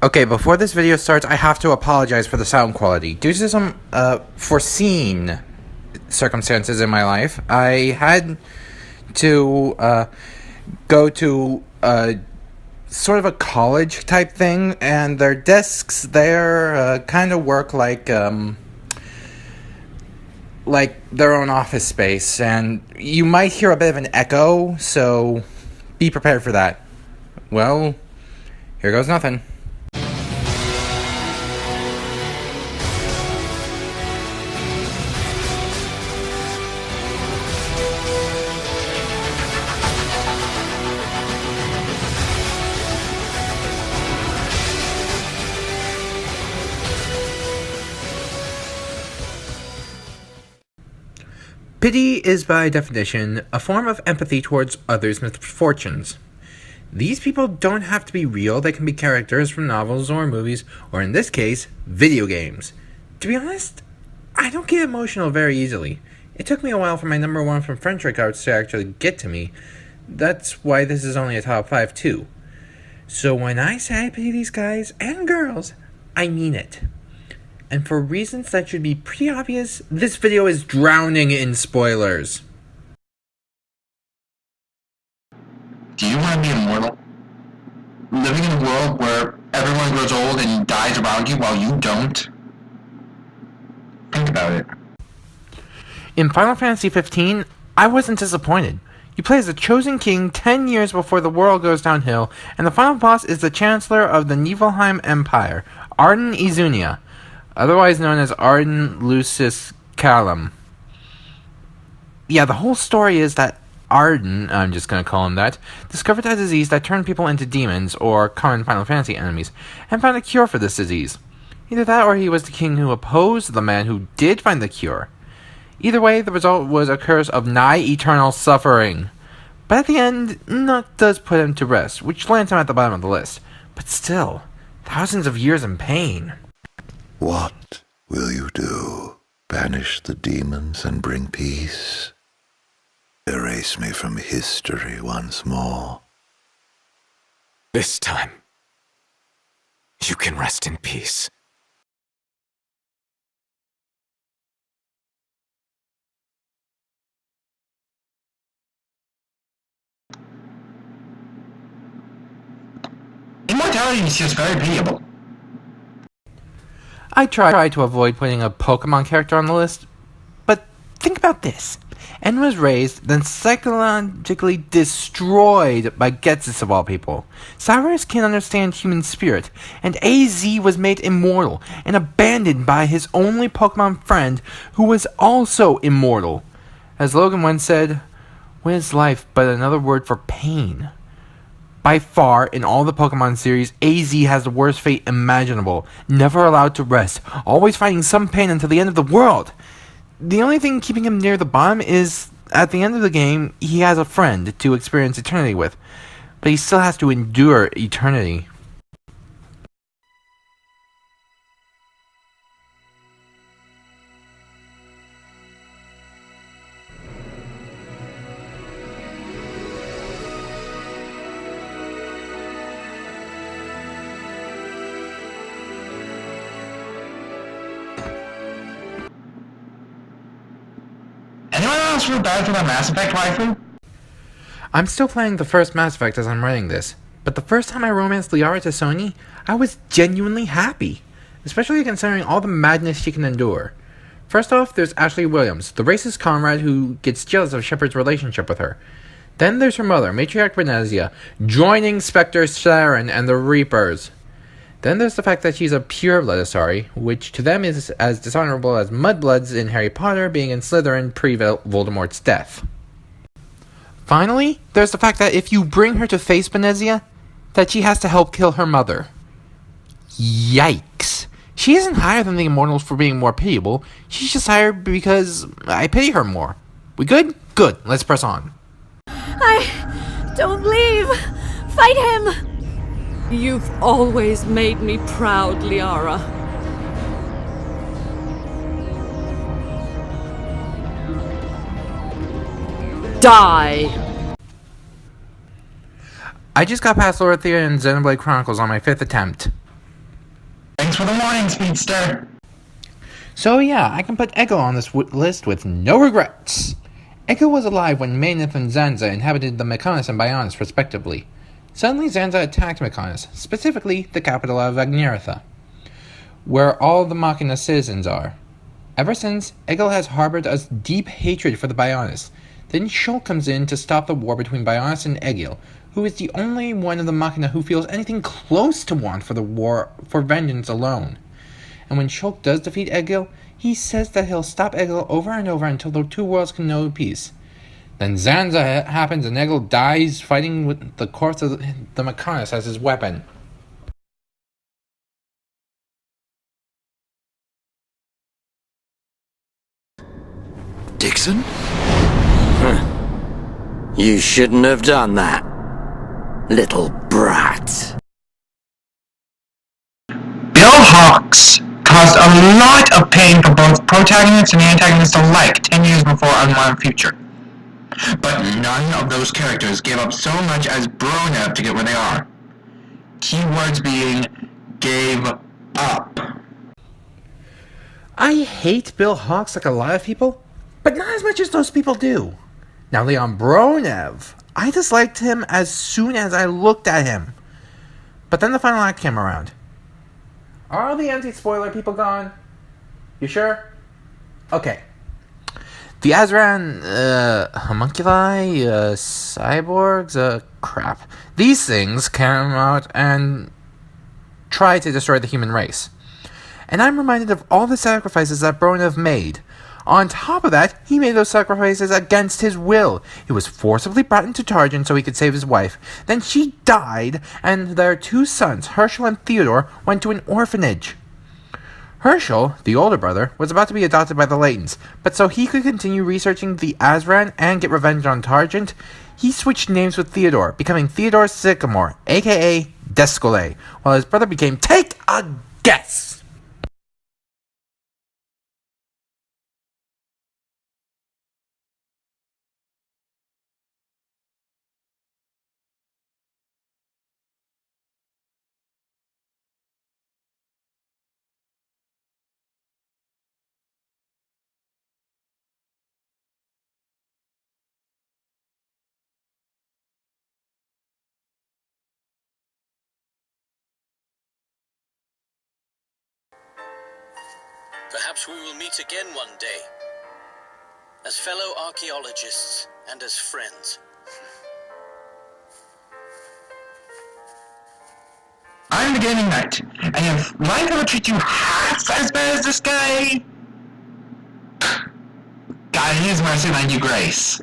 Okay, before this video starts, I have to apologize for the sound quality. Due to some foreseen circumstances in my life, I had to go to sort of a college type thing, and their desks there kind of work like their own office space, and you might hear a bit of an echo, so be prepared for that. Well, here goes nothing. Pity is, by definition, a form of empathy towards others' misfortunes. These people don't have to be real, they can be characters from novels or movies, or in this case, video games. To be honest, I don't get emotional very easily. It took me a while for my number one from French records to actually get to me. That's why this is only a top 5 too. So when I say I pity these guys and girls, I mean it. And for reasons that should be pretty obvious, this video is drowning in spoilers. Do you want to be immortal? Living in a world where everyone grows old and dies around you while you don't? Think about it. In Final Fantasy 15, I wasn't disappointed. You play as the chosen king 10 years before the world goes downhill, and the final boss is the Chancellor of the Niflheim Empire, Arden Izunia, otherwise known as Arden Lucis Callum. Yeah, the whole story is that Arden, I'm just going to call him that, discovered a disease that turned people into demons, or common Final Fantasy enemies, and found a cure for this disease. Either that or he was the king who opposed the man who did find the cure. Either way, the result was a curse of nigh eternal suffering. But at the end, Nook does put him to rest, which lands him at the bottom of the list. But still, thousands of years in pain. What will you do? Banish the demons and bring peace? Erase me from history once more? This time, you can rest in peace. Immortality is just very pitiable. I try to avoid putting a Pokemon character on the list, but think about this. N was raised, then psychologically destroyed by Getsis of all people. Cyrus can understand human spirit, and AZ was made immortal and abandoned by his only Pokemon friend who was also immortal. As Logan once said, "What is life but another word for pain?" By far, in all the Pokemon series, AZ has the worst fate imaginable. Never allowed to rest, always fighting some pain until the end of the world. The only thing keeping him near the bottom is, at the end of the game, he has a friend to experience eternity with. But he still has to endure eternity. Anyone else feel bad for that Mass Effect waifu? I'm still playing the first Mass Effect as I'm writing this, but the first time I romanced Liara to Sony, I was genuinely happy, especially considering all the madness she can endure. First off, there's Ashley Williams, the racist comrade who gets jealous of Shepard's relationship with her. Then there's her mother, Matriarch Venezia, joining Spectre Saren and the Reapers. Then there's the fact that she's a pure Bloodasari, which to them is as dishonorable as Mudbloods in Harry Potter being in Slytherin pre-Voldemort's death. Finally, there's the fact that if you bring her to face Venezia, that she has to help kill her mother. Yikes. She isn't higher than the Immortals for being more pitiable, she's just higher because I pity her more. We good? Good, let's press on. Don't leave! Fight him! You've always made me proud, Liara. Die! I just got past Lorithia and Xenoblade Chronicles on my 5th attempt. Thanks for the warning, Speedster. So yeah, I can put Eggo on this list with no regrets. Eggo was alive when Maneth and Zanza inhabited the Mechonis and Bionis respectively. Suddenly Zanza attacked Mechonis, specifically the capital of Agneritha, where all the Machina citizens are. Ever since, Egil has harbored a deep hatred for the Bionis. Then Shulk comes in to stop the war between Bionis and Egil, who is the only one of the Machina who feels anything close to want for the war for vengeance alone. And when Shulk does defeat Egil, he says that he'll stop Egil over and over until the two worlds can know peace. Then Zanza happens and Egil dies fighting with the corpse of the Mechonis as his weapon. Dixon? You shouldn't have done that, little brat. Bill Hawks caused a lot of pain for both protagonists and antagonists alike 10 years before Unwound Future. But none of those characters gave up so much as Bronev to get where they are. Keywords being gave up. I hate Bill Hawks like a lot of people, but not as much as those people do. Now Leon Bronev, I disliked him as soon as I looked at him. But then the final act came around. Are all the anti-spoiler people gone? You sure? Okay. The Azran, homunculi, cyborgs, crap. These things came out and tried to destroy the human race. And I'm reminded of all the sacrifices that Bronev made. On top of that, he made those sacrifices against his will. He was forcibly brought into Targent so he could save his wife. Then she died, and their two sons, Herschel and Theodore, went to an orphanage. Herschel, the older brother, was about to be adopted by the Laytons, but so he could continue researching the Azran and get revenge on Targent, he switched names with Theodore, becoming Theodore Sycamore, aka Descole, while his brother became, take a guess! Perhaps we will meet again one day, as fellow archaeologists and as friends. I'm the Gaming Knight, and if life ever treats you half as bad as this guy, God in His mercy lend you grace.